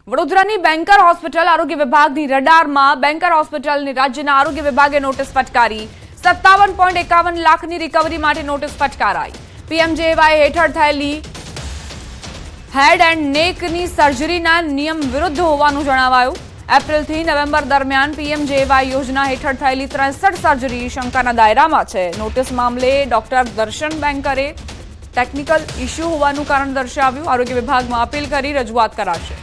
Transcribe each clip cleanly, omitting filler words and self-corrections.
વડોદરાની banker hospital આરોગ્ય વિભાગની રડારમાં બેન્કર હોસ્પિટલની રાજ્યના આરોગ્ય વિભાગે નોટિસ ફટકારી 57.51 લાખની રિકવરી માટે નોટિસ ફટકારાઈ। પીએમજેવાય હેઠળ થયેલી હેડ એન્ડ નેકની સર્જરીના નિયમ વિરુદ્ધ હોવાનું જણાવાયું। એપ્રિલથી નવેમ્બર દરમિયાન પીએમજેવાય યોજના હેઠળ થયેલી 63 સર્જરી શંકાના દાયરામાં છે। નોટિસ મામલે ડોક્ટર દર્શન બેન્કરે ટેકનિકલ ઇશ્યુ હોવાનું કારણ દર્શાવ્યું। આરોગ્ય વિભાગમાં અપીલ કરી રજૂઆત કરાશે।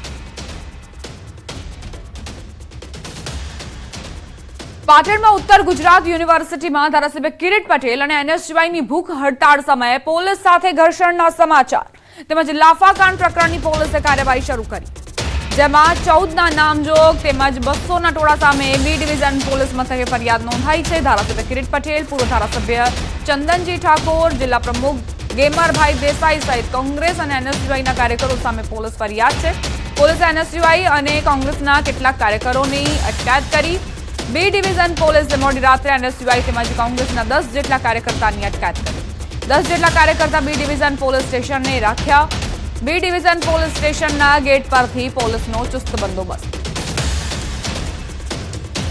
પાટણમાં ઉત્તર ગુજરાત યુનિવર્સિટીમાં ધારાસભ્ય કિરીટ પટેલ અને એનએસયુઆઈની ભૂખ હડતાળ સમયે પોલીસ સાથે ઘર્ષણના સમાચાર તેમજ લાફાકાંડ પ્રકરણની પોલીસે કાર્યવાહી શરૂ કરી, જેમાં 14ના નામજોગ તેમજ 200ના ટોળા સામે બી ડિવિઝન પોલીસ મથકે ફરિયાદ નોંધાઈ છે। ધારાસભ્ય કિરીટ પટેલ, પૂર્વ ધારાસભ્ય ચંદનજી ઠાકોર, જિલ્લા પ્રમુખ ગેમરભાઈ દેસાઈ સહિત કોંગ્રેસ અને એનએસયુઆઈના કાર્યકરો સામે પોલીસ ફરિયાદ છે। પોલીસે એનએસયુઆઈ અને કોંગ્રેસના કેટલાક કાર્યકરોની અટકાયત કરી। બી ડિવિઝન પોલીસે મોડી રાત્રે એનએસયુઆઈ તેમજ કોંગ્રેસના 10 જેટલા કાર્યકર્તાની અટકાયત કરી। 10 જેટલા કાર્યકર્તા બી ડિવિઝન પોલીસ સ્ટેશનને રાખ્યા। બી ડિવિઝન પોલીસ સ્ટેશનના ગેટ પરથી પોલીસનો ચુસ્ત બંદોબસ્ત।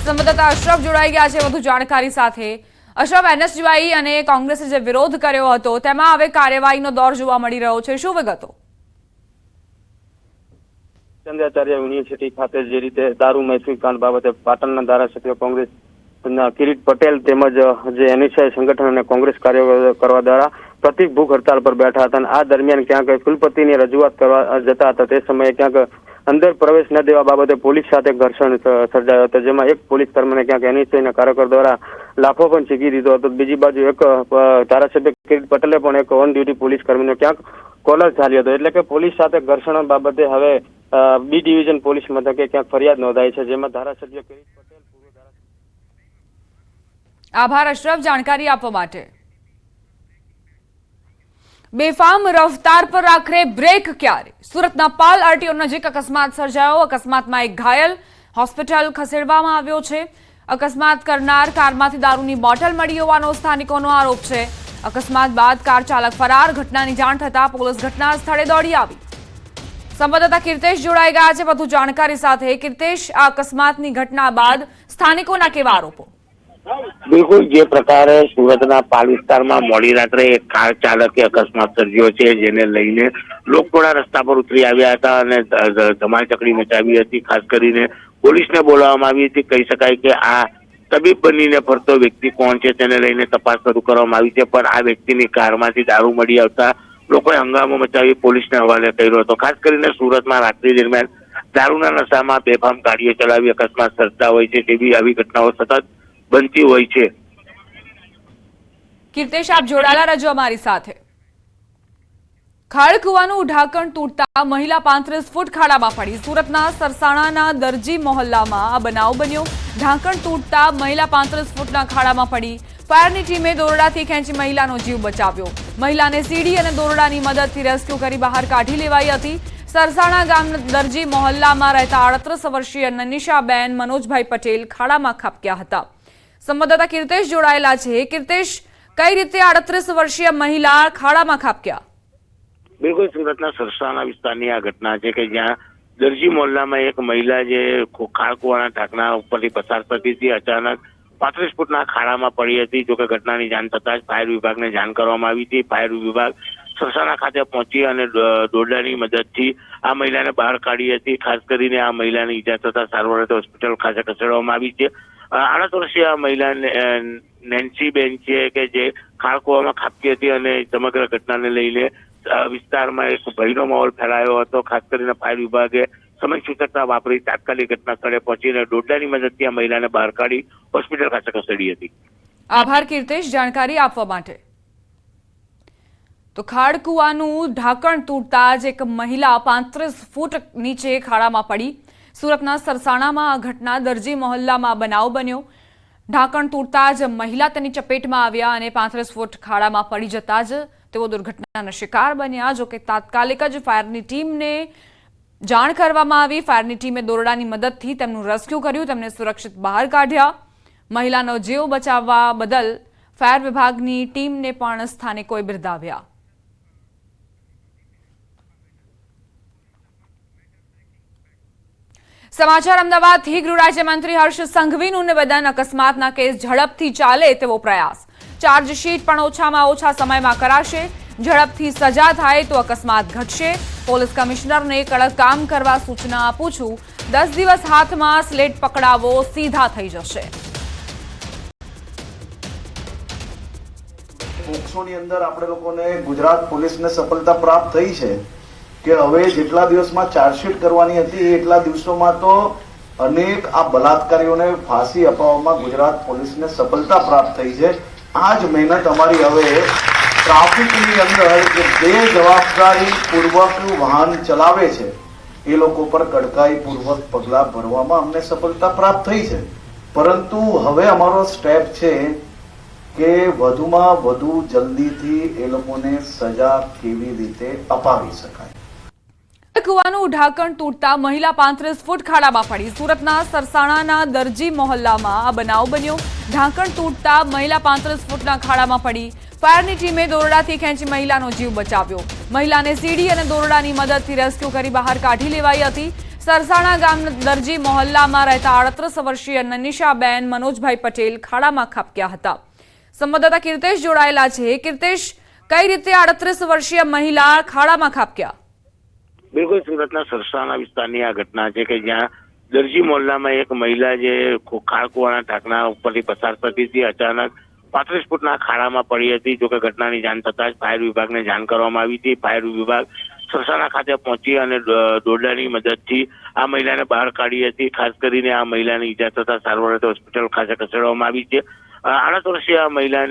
સંવાદદાતા અશરફ જોડાઈ ગયા છે વધુ જાણકારી સાથે। અશરફ, એનએસયુઆઈ અને કોંગ્રેસે જે વિરોધ કર્યો હતો તેમાં હવે કાર્યવાહીનો દોર જોવા મળી રહ્યો છે, શું વિગતો? ચંદ્રાચાર્ય યુનિવર્સિટી ખાતે જે રીતે દારૂ મહેસૂલ કાંડ બાબતે પાટણના ધારાસભ્ય કોંગ્રેસ કિરીટ પટેલ તેમજ જે એનએસયુઆઈ સંગઠન અને કોંગ્રેસ કાર્ય કરવા દ્વારા પ્રતિક ભૂખ હડતાળ પર બેઠા હતા અને આ દરમિયાન ક્યાંક કુલપતિની રજૂઆત કરવા જતા હતા તે સમયે ક્યાંક અંદર પ્રવેશ ન દેવા બાબતે પોલીસ સાથે ઘર્ષણ સર્જાયો હતો, જેમાં એક પોલીસ કર્મીને ક્યાંક એનએસયુઆઈના કાર્યકર દ્વારા લાફો પણ ઝીકી દીધો હતો। બીજી બાજુ એક ધારાસભ્ય કિરીટ પટેલે પણ એક ઓન ડ્યુટી પોલીસ કર્મીનો ક્યાંક કોલર ઝાલ્યો હતો। એટલે કે પોલીસ સાથે ઘર્ષણ બાબતે હવે બી ડિવિઝન પોલીસ મથકે ક્યાંક ફરિયાદ નોંધાઈ છે, જેમાં ધારાસભ્ય કિરીટ પટેલ પૂર્વ ધારાસભ્ય। આભાર અશરફ જાણકારી આપવા માટે। બેફામ રફતાર પર આખરે બ્રેક ક્યારે? સુરતના પાલ આરટીઓ નજીક અકસ્માત સર્જાયો। અકસ્માતમાં એક ઘાયલ હોસ્પિટલ ખસેડવામાં આવ્યો છે। અકસ્માત કરનાર કારમાંથી દારૂની બોટલ મળી હોવાનો સ્થાનિકોનો આરોપ છે। અકસ્માત બાદ કાર ચાલક ફરાર। ઘટનાની જાણ થતાં પોલીસ ઘટના સ્થળે દોડી આવી। સંવાદદાતા કીર્તેશ જોડાઈ ગયા છે વધુ જાણકારી સાથે। કીર્તેશ, આ અકસ્માતની ઘટના બાદ સ્થાનિકોના કેવા આરોપો? બિલકુલ જે પ્રકારે સુરતના પાલ વિસ્તારમાં મોડી રાત્રે એક કાર ચાલકે અકસ્માત સર્જ્યો છે, જેને લઈને લોકટોળા રસ્તા પર ઉતરી આવ્યા હતા અને ધમાચકડી મચાવી હતી। ખાસ કરીને પોલીસને બોલાવવામાં આવી હતી। કહી શકાય કે આ તબીબ બનીને ફરતો વ્યક્તિ કોણ છે તેને લઈને તપાસ શરૂ કરવામાં આવી છે, પણ આ વ્યક્તિની કારમાંથી દારૂ મળી આવતા લોકોએ હંગામો મચાવી પોલીસને હવાલે કર્યો હતો। ખાસ કરીને સુરતમાં રાત્રિ દરમિયાન દારૂના નશામાં બેફામ ગાડીઓ ચલાવી અકસ્માત સર્જતા હોય છે, તેવી આવી ઘટનાઓ સતત બનતી હોય છે। કીર્તેશ, આપ જોડાયેલા રહેજો અમારી સાથે। ખાળકુવાનું ઢાંકણ તૂટતા મહિલા 35 ફૂટ ખાડામાં પડી। સુરતના સરસાણાના દરજી મોહલ્લામાં આ બનાવ બન્યો। ઢાંકણ તૂટતા મહિલા 35 ફૂટના ખાડામાં પડી। ફાયરની ટીમે દોરડાથી ખેંચી મહિલાનો જીવ બચાવ્યો। મહિલાને સીડી અને દોરડાની મદદથી રેસ્ક્યુ કરી બહાર કાઢી લેવાઈ હતી। સરસાણા ગામના દરજી મોહલ્લામાં રહેતા 38 વર્ષીય નનિશાબેન મનોજભાઈ પટેલ ખાડામાં ખાબક્યા હતા। સંવાદદાતા કીર્તેશ જોડાયેલા છે। કીર્તેશ, કઈ રીતે 38 વર્ષીય મહિલા ખાડામાં ખાબક્યા? બિલકુલ સુરતના સરસાણા વિસ્તારની આ ઘટના છે કે જ્યાં દરજી મોહલ્લામાં એક મહિલા જે ખાળકુવાના ઢાંકણા ઉપરથી પસાર થતી હતી, અચાનક 35 ફૂટના ખાડામાં પડી હતી। જોકે ઘટનાની જાણ થતાં જ ફાયર વિભાગને જાણ કરવામાં આવી હતી। ફાયર વિભાગ સરસાણા ખાતે પહોંચી અને દોરડાની મદદથી આ મહિલાને બહાર કાઢી હતી। ખાસ કરીને આ મહિલાને ઈજા થતા સારવાર અર્થે હોસ્પિટલ ખાતે ખસેડવામાં આવી છે। 38 વર્ષીય આ મહિલા નેન્સીબેન છે કે જે ખાળકુવામાં ખાબકી હતી અને સમગ્ર ઘટનાને લઈને વિસ્તારમાં એક ભયનો માહોલ ફેલાયો હતો। ખાસ કરીને ફાયર વિભાગે સમય સૂચકતા વાપરી તાત્કાલિક ઘટના સ્થળે પહોંચીને દોરડાની મદદથી આ મહિલાને બહાર કાઢી હોસ્પિટલ ખાતે ખસેડી હતી। આભાર કીર્તેશ જાણકારી આપવા માટે। તો ખાળકુવાનું ઢાંકણ તૂટતા જ એક મહિલા 35 ફૂટ નીચે ખાડામાં પડી। સુરતના સરસાણામાં આ ઘટના દરજી મોહલ્લામાં બનાવ બન્યો। ઢાંકણ તૂટતા જ મહિલા તેની ચપેટમાં આવ્યા અને 35 ફૂટ ખાડામાં પડી જતા જ તેઓ દુર્ઘટનાનો શિકાર બન્યા। જોકે તાત્કાલિક જ ફાયરની ટીમને જાણ કરવામાં આવી। ફાયરની ટીમે દોરડાની મદદથી તેમનું રેસ્ક્યુ કર્યું, તેમને સુરક્ષિત બહાર કાઢ્યા। મહિલાનો જીવ બચાવવા બદલ ફાયર વિભાગની ટીમને પણ સ્થાનિકોએ બિરદાવ્યા। સમાચાર અમદાવાદથી ગૃહ રાજ્યમંત્રી હર્ષ સંઘવીનું નિવેદન અકસ્માતના કેસ ઝડપથી ચાલે તેવો પ્રયાસ ચાર્જશીટ પણ ઓછામાં ઓછા સમયમાં કરાશે ઝડપથી સજા થાય તો અકસ્માત ઘટશે પોલીસ કમિશનરને કડક કામ કરવા સૂચના આપું છું 10 દિવસ હાથમાં સ્લેટ પકડાવો સીધા થઈ જશે પોક્સોની અંદર આપણે લોકોને ગુજરાત પોલીસને સફળતા પ્રાપ્ત થઈ છે કે હવે જેટલા દિવસમાં ચાર્જશીટ કરવાની હતી એટલા દિવસોમાં તો અનેક આ બલાત્કારીઓને ફાંસી અપાવવામાં ગુજરાત પોલીસને સફળતા પ્રાપ્ત થઈ છે. આ જ મહેનત અમારી હવે ટ્રાફિકની અંદર જે બેજવાબદારી પૂર્વક વાહન ચલાવે છે એ લોકો પર કડકાઈ પૂર્વક પગલાં ભરવામાં અમને સફળતા પ્રાપ્ત થઈ છે. પરંતુ હવે અમારો સ્ટેપ છે કે વધુમાં વધુ જલ્દીથી એ લોકોને સજા કેવી રીતે અપાવી શકાય. કુવાનું ઢાંકણ તૂટતા મહિલા 35 ફૂટ ખાડામાં પડી સુરતના સરસાણાના દરજી મોહલ્લામાં આ બનાવ બન્યો ઢાંકણ તૂટતા મહિલા 35 ફૂટના ખાડામાં પડી ફાયરની ટીમે દોરડાથી ખેંચી મહિલાનો જીવ બચાવ્યો મહિલાને સીડી અને દોરડાની મદદથી રેસ્ક્યુ કરી બહાર કાઢી લેવાઈ હતી સરસાણા ગામના દરજી મોહલ્લામાં રહેતા 38 વર્ષીય નનિશાબેન મનોજભાઈ પટેલ ખાડામાં ખાબક્યા હતા. સંવાદદાતા કીર્તેશ જોડાયેલા છે. કીર્તેશ, કઈ રીતે 38 વર્ષીય મહિલા ખાડામાં ખાબક્યા? બિલકુલ, સુરતના સરસાણા વિસ્તારની આ ઘટના છે કે જ્યાં દરજી મોહલ્લામાં એક મહિલા જે ખાળકુવાના ઢાંકણા ઉપરથી પસાર થતી હતી અચાનક 35 ફૂટના ખાડામાં પડી હતી. જોકે ઘટનાની જાણ થતાં જ ફાયર વિભાગને જાણ કરવામાં આવી હતી. ફાયર વિભાગ સરસાણા ખાતે પહોંચી અને દોરડાની મદદથી આ મહિલાને બહાર કાઢી હતી. ખાસ કરીને આ મહિલાને ઈજા થતા સારવાર અર્થે હોસ્પિટલ ખાતે ખસેડવામાં આવી છે. 38 વર્ષીય આ મહિલા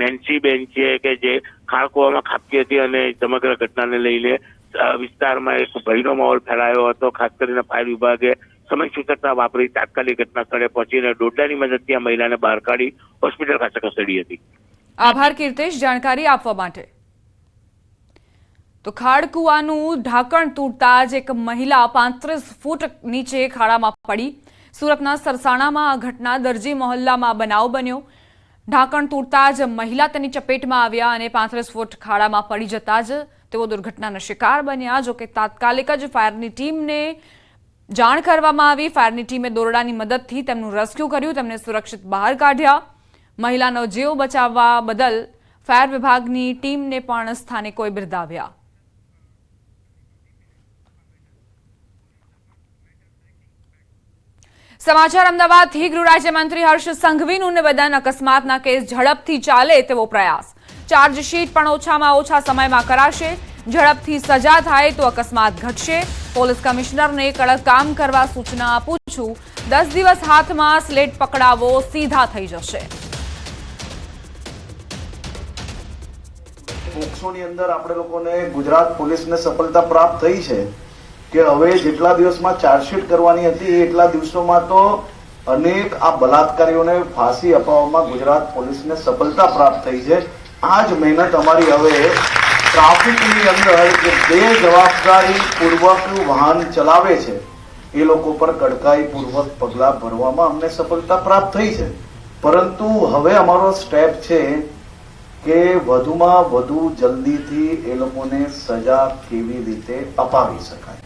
નેન્સીબેન છે કે જે ખાળકુવામાં ખાબકી હતી અને સમગ્ર ઘટનાને લઈને વિસ્તારમાં એક ભયનો માહોલ ફેલાયો હતો. ખાસ કરીને ફાયર વિભાગે સમય સૂચકતા વાપરી તાત્કાલિક ઘટના સ્થળે પહોંચીને દોરડાની મદદથી આ મહિલાને બહાર કાઢી હોસ્પિટલ ખાતે ખસેડી હતી. આભાર કીર્તેશ જાણકારી આપવા માટે. તો ખાળકુવાનું ઢાંકણ તૂટતા જ એક મહિલા 35 ફૂટ નીચે ખાડામાં પડી સુરતના સરસાણામાં આ ઘટના દરજી મોહલ્લામાં બનાવ બન્યો ઢાંકણ તૂટતા જ મહિલા તેની ચપેટમાં આવ્યા અને 35 ફૂટ ખાડામાં પડી જતા જ તેઓ દુર્ઘટનાનો શિકાર બન્યા. જોકે તાત્કાલિક જ ફાયરની ટીમને જાણ કરવામાં આવી. ફાયરની ટીમે દોરડાની મદદથી તેમનું રેસ્ક્યુ કર્યું તેમને સુરક્ષિત બહાર કાઢ્યા. મહિલાનો જીવ બચાવવા બદલ ફાયર વિભાગની ટીમને પણ સ્થાનિકોએ બિરદાવ્યા. સમાચાર અમદાવાદથી ગૃહ રાજ્યમંત્રી હર્ષ સંઘવીનું નિવેદન અકસ્માતના કેસ ઝડપથી ચાલે તેવો પ્રયાસ ચાર્જશીટ પણ ઓછામાં ઓછા સમયમાં કરાશે ઝડપથી સજા થાય તો અકસ્માત ઘટશે પોલીસ કમિશનરને કડક કામ કરવા સૂચના આપું છું 10 દિવસ હાથમાં સ્લેટ પકડાવો સીધા થઈ જશે. પોક્સોની અંદર આપણે લોકોને ગુજરાત પોલીસને સફળતા પ્રાપ્ત થઈ છે કે હવે જેટલા દિવસમાં ચાર્જશીટ કરવાની હતી એટલા દિવસોમાં તો અનેક આ બલાત્કારીઓને ફાંસી અપાવવામાં ગુજરાત પોલીસને સફળતા પ્રાપ્ત થઈ છે. આ જ મહેનત અમારી હવે ટ્રાફિકની અંદર જે બેજવાબદારી પૂર્વક વાહન ચલાવે છે એ લોકો પર કડકાઈ પૂર્વક પગલાં ભરવામાં અમને સફળતા પ્રાપ્ત થઈ છે. પરંતુ હવે અમારો સ્ટેપ છે કે વધુમાં વધુ જલ્દીથી એ લોકોને સજા કેવી રીતે અપાવી શકાય.